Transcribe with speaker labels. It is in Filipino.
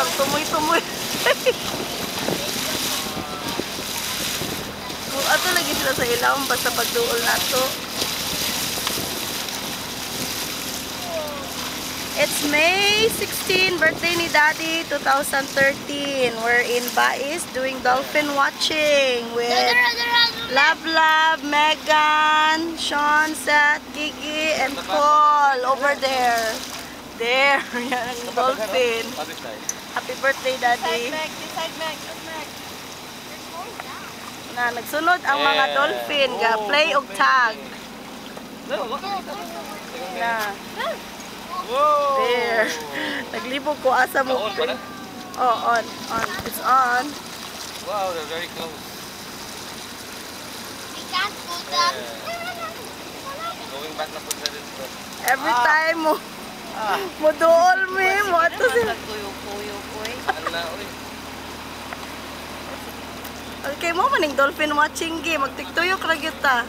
Speaker 1: ang tumoy-tumoy. Ato lagi sila sa ilawom basta pagduol na to. It's May 16, birthday ni Daddy, 2013. We're in Bais doing dolphin watching with Lab, Megan, Sean, Seth, Gigi, and Paul over there. There, yan ang dolphin. Happy birthday, Daddy.
Speaker 2: Side Meg.
Speaker 1: Na, nagsunod ang mga dolphin. Play og tag. Na. There. Naglibog ko asa mo. Oh, on. It's on.
Speaker 3: Wow, they're very close.
Speaker 2: We can't put them.
Speaker 3: Going back na po sa dito.
Speaker 1: Every time mo. Mo dool mo ato sila.
Speaker 2: Kuyo.
Speaker 3: Ano na, uy.
Speaker 1: Okay mo maning dolphin watching game. Magtiktuyok ra gyud ta.